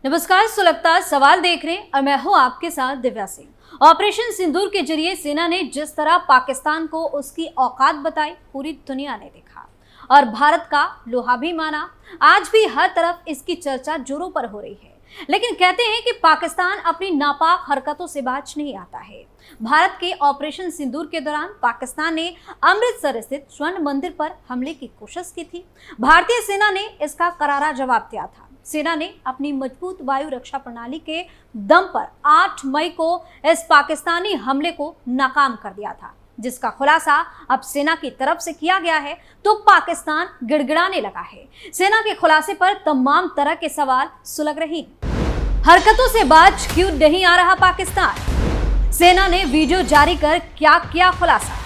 नमस्कार, सुलगता सवाल देख रहे हैं और मैं हूं आपके साथ दिव्या सिंह। ऑपरेशन सिंदूर के जरिए सेना ने जिस तरह पाकिस्तान को उसकी औकात बताई, पूरी दुनिया ने देखा और भारत का लोहा भी माना। आज भी हर तरफ इसकी चर्चा जोरों पर हो रही है, लेकिन कहते हैं कि पाकिस्तान अपनी नापाक हरकतों से बाज नहीं आता है। भारत के ऑपरेशन सिंदूर के दौरान पाकिस्तान ने अमृतसर स्थित स्वर्ण मंदिर पर हमले की कोशिश की थी। भारतीय सेना ने इसका करारा जवाब दिया था। सेना ने अपनी मजबूत वायु रक्षा प्रणाली के दम पर 8 मई को इस पाकिस्तानी हमले को नाकाम कर दिया था, जिसका खुलासा अब सेना की तरफ से किया गया है तो पाकिस्तान गिड़गिड़ाने लगा है। सेना के खुलासे पर तमाम तरह के सवाल सुलग रहे हैं। हरकतों से बाज क्यों नहीं आ रहा पाकिस्तान? सेना ने वीडियो जारी कर क्या किया खुलासा?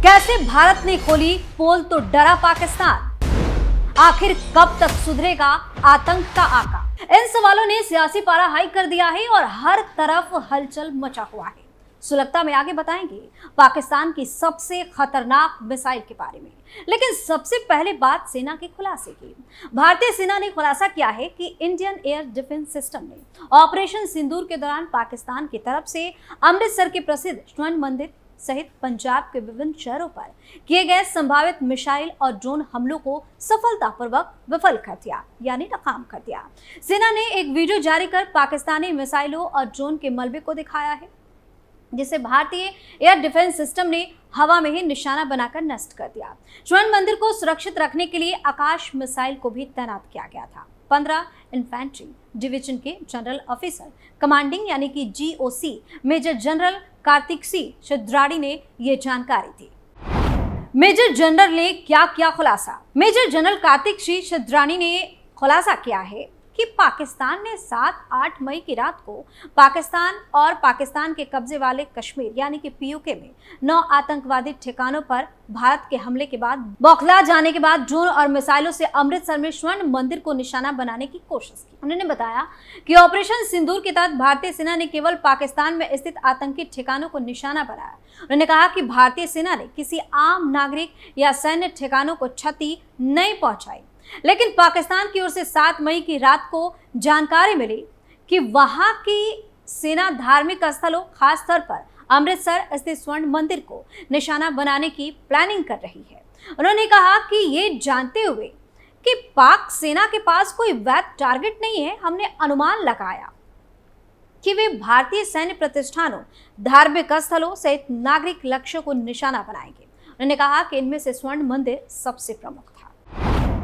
कैसे भारत ने खोली पोल तो डरा पाकिस्तान? आखिर कब तक सुधरेगा आतंक का आका? इन सवालों ने सियासी पारा हाई कर दिया है और हर तरफ हलचल मचा हुआ है। सुलगता में आगे बताएंगे पाकिस्तान की सबसे खतरनाक मिसाइल के बारे में, लेकिन सबसे पहले बात सेना के खुलासे की। भारतीय सेना ने खुलासा किया है कि इंडियन एयर डिफेंस सिस्टम ने ऑपरेशन सिंदूर के दौरान पाकिस्तान की तरफ से अमृतसर के प्रसिद्ध स्वर्ण मंदिर सहित पंजाब के विभिन्न शहरों पर किए गए संभावित मिसाइल और ड्रोन हमलों को सफलतापूर्वक विफल कर दिया, यानी नाकाम कर दिया। सेना ने एक वीडियो जारी कर पाकिस्तानी मिसाइलों और ड्रोन के मलबे को दिखाया है, जिसे भारतीय एयर डिफेंस सिस्टम ने हवा में ही निशाना बनाकर नष्ट कर दिया। स्वर्ण मंदिर को सुरक्षित रखने के लिए आकाश मिसाइल को भी तैनात किया गया था। 15 इन्फेंट्री डिवीजन के जनरल ऑफिसर कमांडिंग यानी कि GOC major general Kartik Singh Shidrani ने यह जानकारी दी। मेजर जनरल ने क्या किया खुलासा? मेजर जनरल कार्तिक सिंह शिद्राणी ने खुलासा किया है कि पाकिस्तान ने 7-8 मई की रात को पाकिस्तान और पाकिस्तान के कब्जे वाले कश्मीर यानी कि POK में 9 आतंकवादी ठिकानों पर भारत के हमले के बाद बौखला जाने के बाद ड्रोन और मिसाइलों से अमृतसर में स्वर्ण मंदिर को निशाना बनाने की कोशिश की। उन्होंने बताया कि ऑपरेशन सिंदूर के तहत भारतीय सेना ने केवल पाकिस्तान में स्थित आतंकी ठिकानों को निशाना बनाया। उन्होंने कहा कि भारतीय सेना ने किसी आम नागरिक या सैन्य ठिकानों को क्षति नहीं पहुंचाई, लेकिन पाकिस्तान की ओर से 7 मई की रात को जानकारी मिली कि वहां की सेना धार्मिक स्थलों, खास तौर पर अमृतसर स्थित स्वर्ण मंदिर को निशाना बनाने की प्लानिंग कर रही है। उन्होंने कहा कि ये जानते हुए कि पाक सेना के पास कोई वैध टारगेट नहीं है, हमने अनुमान लगाया कि वे भारतीय सैन्य प्रतिष्ठानों, धार्मिक स्थलों सहित नागरिक लक्ष्यों को निशाना बनाएंगे। उन्होंने कहा कि इनमें से स्वर्ण मंदिर सबसे प्रमुख था।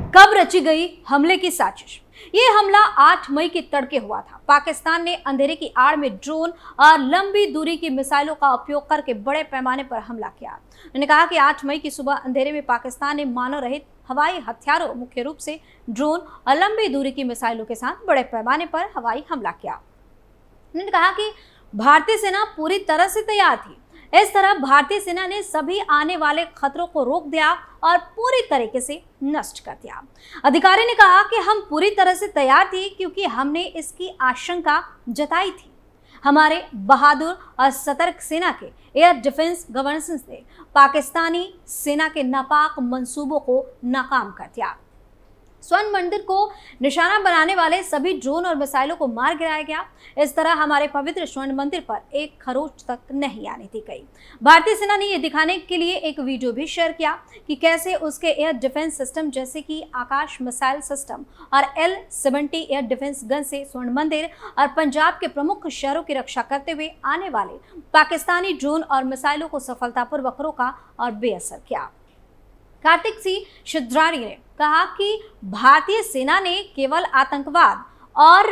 कब रची गई हमले की साजिश? ये हमला 8 मई के तड़के हुआ था। पाकिस्तान ने अंधेरे की आड़ में ड्रोन और लंबी दूरी की मिसाइलों का उपयोग करके बड़े पैमाने पर हमला किया। उन्होंने कहा कि 8 मई की सुबह अंधेरे में पाकिस्तान ने मानव रहित हवाई हथियारों, मुख्य रूप से ड्रोन और लंबी दूरी की मिसाइलों के साथ बड़े पैमाने पर हवाई हमला किया। उन्होंने कहा कि भारतीय सेना पूरी तरह से तैयार थी। इस तरह भारतीय सेना ने सभी आने वाले खतरों को रोक दिया और पूरी तरीके से नष्ट कर दिया। अधिकारी ने कहा कि हम पूरी तरह से तैयार थे क्योंकि हमने इसकी आशंका जताई थी। हमारे बहादुर और सतर्क सेना के एयर डिफेंस गवर्नेंस ने पाकिस्तानी सेना के नापाक मंसूबों को नाकाम कर दिया। स्वर्ण मंदिर को निशाना बनाने वाले सभी ड्रोन और मिसाइलों को मार गिराया गया। इस तरह हमारे पवित्र स्वर्ण मंदिर पर एक खरोंच तक नहीं आने दी गई। भारतीय सेना ने यह दिखाने के लिए एक वीडियो भी शेयर किया कि कैसे उसके एयर डिफेंस सिस्टम जैसे कि आकाश मिसाइल सिस्टम और L-70 एयर डिफेंस गन से स्वर्ण मंदिर और पंजाब के प्रमुख शहरों की रक्षा करते हुए आने वाले पाकिस्तानी ड्रोन और मिसाइलों को सफलतापूर्वक रोका और बेअसर किया। कार्तिक सिंह शिद्राणी ने कहा कि भारतीय सेना ने केवल आतंकवाद और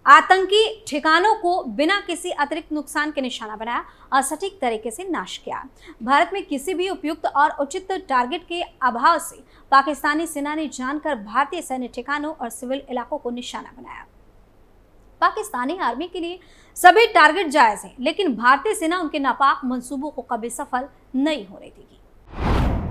आतंकी ठिकानों को बिना किसी अतिरिक्त नुकसान के निशाना बनाया और सटीक तरीके से नाश किया। भारत में किसी भी उपयुक्त और उचित टारगेट के अभाव से पाकिस्तानी सेना ने जानकर भारतीय सैन्य ठिकानों और सिविल इलाकों को निशाना बनाया। पाकिस्तानी आर्मी के लिए सभी टारगेट जायज हैं, लेकिन भारतीय सेना उनके नापाक मंसूबों को कभी सफल नहीं होने देगी।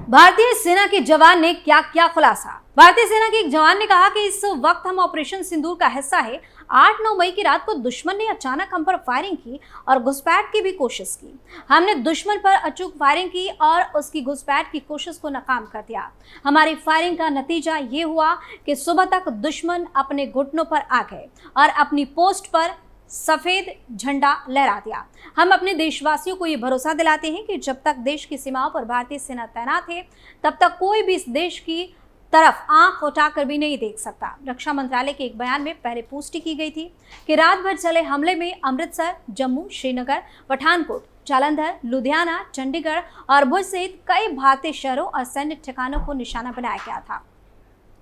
भारतीय सेना के जवान ने क्या किया खुलासा? भारतीय सेना के एक जवान ने कहा कि इस वक्त हम ऑपरेशन सिंदूर का हिस्सा है। 8-9 मई की रात को दुश्मन ने अचानक हम पर फायरिंग की और घुसपैठ की भी कोशिश की। हमने दुश्मन पर अचूक फायरिंग की और उसकी घुसपैठ की कोशिश को नाकाम कर दिया। हमारी फायरिंग का नतीजा ये हुआ कि सुबह तक दुश्मन अपने घुटनों पर आ गए और अपनी पोस्ट पर सफेद झंडा लहरा दिया। हम अपने देशवासियों को ये भरोसा दिलाते हैं कि जब तक देश की सीमाओं पर भारतीय सेना तैनात है तब तक कोई भी इस देश की तरफ आंख उठाकर भी नहीं देख सकता। रक्षा मंत्रालय के एक बयान में पहले पुष्टि की गई थी कि रात भर चले हमले में अमृतसर, जम्मू, श्रीनगर, पठानकोट, जालंधर, लुधियाना, चंडीगढ़ और भुज सहित कई भारतीय शहरों और सैन्य ठिकानों को निशाना बनाया गया था।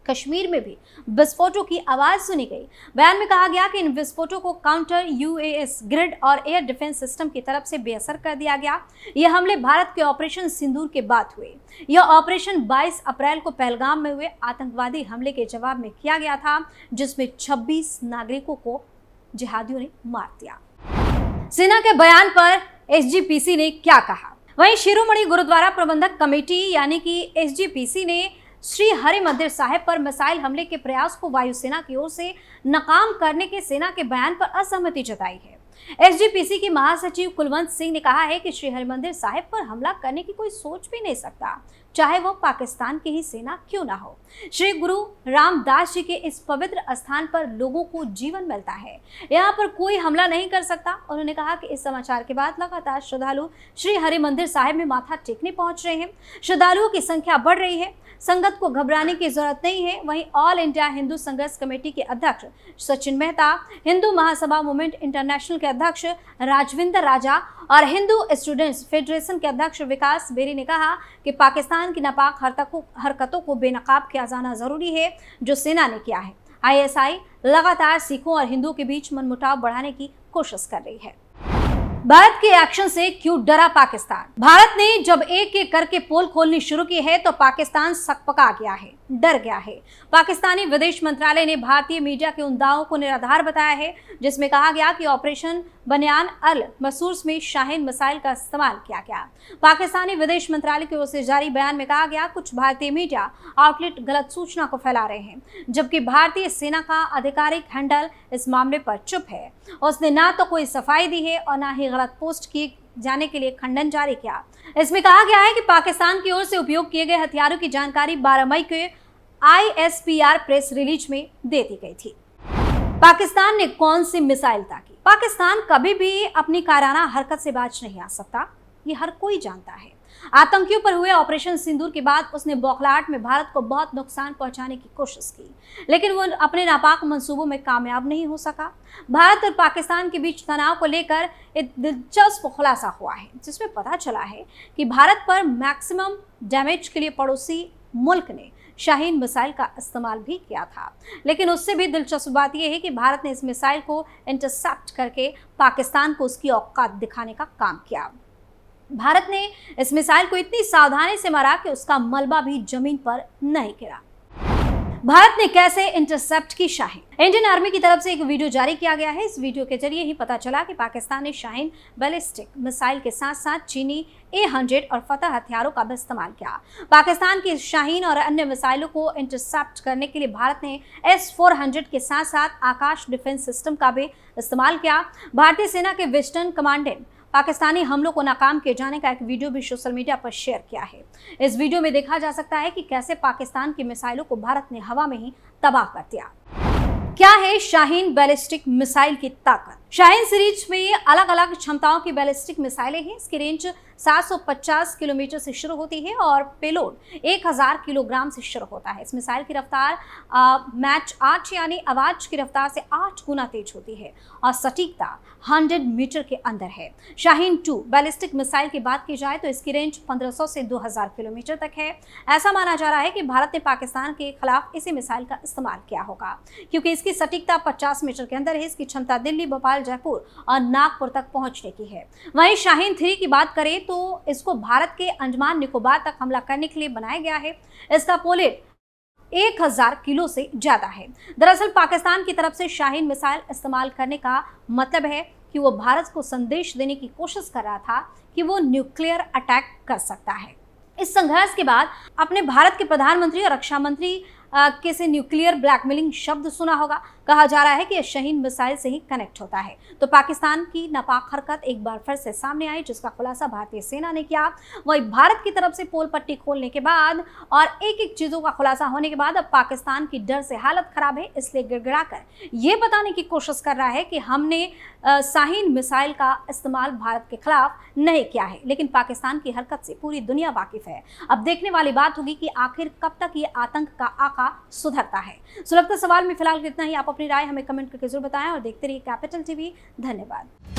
कश्मीर में भी विस्फोटों की आवाज सुनी गई। बयान में कहा गया कि इन विस्फोटों को काउंटर यूएस ग्रिड और एयर डिफेंस सिस्टम की तरफ से बेअसर कर दिया गया। यह हमले भारत के ऑपरेशन सिंदूर के बाद हुए। यह ऑपरेशन 22 अप्रैल को पहलगाम में हुए आतंकवादी हमले के जवाब में किया गया था, जिसमें 26 नागरिकों को जिहादियों ने मार दिया। सेना के बयान पर एसजीपीसी ने क्या कहा? वहीं शिरोमणि गुरुद्वारा प्रबंधक कमेटी यानी कि एसजीपीसी ने श्री हरि मंदिर साहिब पर मिसाइल हमले के प्रयास को वायुसेना की ओर से नाकाम करने के सेना के बयान पर असहमति जताई है। एसजीपीसी के महासचिव कुलवंत सिंह ने कहा है कि श्री हरिमंदिर साहिब पर हमला करने की कोई सोच भी नहीं सकता, चाहे वो पाकिस्तान की ही सेना क्यों ना हो। श्री गुरु रामदास जी के इस पवित्र स्थान पर लोगों को जीवन मिलता है, यहाँ पर कोई हमला नहीं कर सकता। उन्होंने कहा कि इस समाचार के बाद लगातार श्रद्धालु श्री हरिमंदिर साहिब में माथा टेकने पहुंच रहे हैं। श्रद्धालुओं की संख्या बढ़ रही है, संगत को घबराने की जरूरत नहीं है। वहीं ऑल इंडिया हिंदू संघर्ष कमेटी के अध्यक्ष सचिन मेहता, हिंदू महासभा मूवमेंट इंटरनेशनल के अध्यक्ष राजविंदर राजा और हिंदू स्टूडेंट्स फेडरेशन के अध्यक्ष विकास बेरी ने कहा कि पाकिस्तान की नापाक हरकतों को बेनकाब किया जाना जरूरी है, जो सेना ने किया है। आईएसआई लगातार सिखों और हिंदुओं के बीच मनमुटाव बढ़ाने की कोशिश कर रही है। भारत के एक्शन से क्यों डरा पाकिस्तान? भारत ने जब एक एक करके पोल खोलनी शुरू की है तो पाकिस्तान सकपका गया है, डर गया है। पाकिस्तानी विदेश मंत्रालय ने भारतीय मीडिया के उन दावों को निराधार बताया है जिसमें कहा गया कि ऑपरेशन बनियान अल मसूर्स में शाहीन मिसाइल का इस्तेमाल किया गया। पाकिस्तानी विदेश मंत्रालय की ओर से जारी बयान में कहा गया कुछ भारतीय मीडिया आउटलेट गलत सूचना को फैला रहे हैं, जबकि भारतीय सेना का आधिकारिक हैंडल इस मामले पर चुप है। उसने ना तो कोई सफाई दी है और ना ही गलत पोस्ट किए जाने के लिए खंडन जारी किया। इसमें कहा गया है कि पाकिस्तान की ओर से उपयोग किए गए हथियारों की जानकारी 12 मई के आईएसपीआर प्रेस रिलीज में दे दी गई थी। पाकिस्तान ने कौन सी मिसाइल ताकी? पाकिस्तान कभी भी अपनी कायराना हरकत से बाज नहीं आ सकता, ये हर कोई जानता है। आतंकियों पर हुए ऑपरेशन सिंदूर के बाद उसने बौखलाहट में भारत को बहुत नुकसान पहुंचाने की कोशिश की, लेकिन वो अपने नापाक मंसूबों में कामयाब नहीं हो सका। भारत और पाकिस्तान के बीच तनाव को लेकर एक दिलचस्प खुलासा हुआ है, जिसमें पता चला है कि भारत पर मैक्सिमम डैमेज के लिए पड़ोसी मुल्क ने शाहीन मिसाइल का इस्तेमाल भी किया था। लेकिन उससे भी दिलचस्प बात यह है कि भारत ने इस मिसाइल को इंटरसेप्ट करके पाकिस्तान को उसकी औकात दिखाने का काम किया। भारत ने इस मिसाइल को इतनी सावधानी से मारा कि उसका मलबा भी जमीन पर नहीं गिरा। भारत ने कैसे इंटरसेप्ट की शाहीन? इंडियन आर्मी की तरफ से एक वीडियो जारी किया गया है। इस वीडियो के जरिए ही पता चला कि पाकिस्तान ने शाहीन बैलिस्टिक मिसाइल के साथ साथ चीनी A-100 और फतह हथियारों का भी इस्तेमाल किया। पाकिस्तान की शाहीन और अन्य मिसाइलों को इंटरसेप्ट करने के लिए भारत ने S-400 के साथ साथ आकाश डिफेंस सिस्टम का भी इस्तेमाल किया। भारतीय सेना के वेस्टर्न कमांडेंट पाकिस्तानी हमलों को नाकाम किए जाने का एक वीडियो भी सोशल मीडिया पर शेयर किया है। इस वीडियो में देखा जा सकता है कि कैसे पाकिस्तान की मिसाइलों को भारत ने हवा में ही तबाह कर दिया। क्या है शाहीन बैलिस्टिक मिसाइल की ताकत? शाहीन सीरीज में अलग अलग क्षमताओं की बैलिस्टिक मिसाइलें हैं। इसकी रेंज 750 किलोमीटर से शुरू होती है और पेलोड 1000 किलोग्राम से शुरू होता है। इस मिसाइल की रफ्तार मैच 8 यानी आवाज की रफ्तार से 8 गुना तेज होती है और सटीकता 100 मीटर के अंदर है। शाहीन 2 बैलिस्टिक मिसाइल की बात की जाए तो इसकी रेंज 1500 से 2000 किलोमीटर तक है। ऐसा माना जा रहा है कि भारत ने पाकिस्तान के खिलाफ इसी मिसाइल का इस्तेमाल किया होगा, क्योंकि इसकी सटीकता 50 मीटर के अंदर है। इसकी क्षमता दिल्ली, भोपाल, जयपुर और नागपुर तक पहुंचने की है। वहीं शाहीन 3 की बात करें तो इसको भारत के अंडमान निकोबार तक हमला करने के लिए बनाया गया है। इसका पेलोड 1000 किलो से ज्यादा है। दरअसल पाकिस्तान की तरफ से शाहीन मिसाइल इस्तेमाल करने का मतलब है कि वो भारत को संदेश देने की कोशिश कर रहा था कि वो न्यूक्लियर अटैक कर सकता है। इस संघर्ष के बाद अपने भारत के प्रधानमंत्री और रक्षा मंत्री किसी न्यूक्लियर ब्लैकमेलिंग शब्द सुना होगा। कहा जा रहा है कि यह शाहीन मिसाइल से ही कनेक्ट होता है। तो पाकिस्तान की नापाक हरकत एक बार फिर से सामने आई, जिसका खुलासा भारतीय सेना ने किया। वही भारत की तरफ से पोल पट्टी खोलने के बाद और एक एक चीजों का खुलासा होने के बाद अब पाकिस्तान की डर से हालत खराब है, इसलिए गिड़गिड़ाकर ये बताने की कोशिश कर रहा है कि हमने शाहीन मिसाइल का इस्तेमाल भारत के खिलाफ नहीं किया है। लेकिन पाकिस्तान की हरकत से पूरी दुनिया वाकिफ है। अब देखने वाली बात होगी कि आखिर कब तक ये आतंक का आका सुधरता है। सुलगता सवाल में फिलहाल इतना ही। आप अपनी राय हमें कमेंट करके जरूर बताएं और देखते रहिए कैपिटल टीवी। धन्यवाद।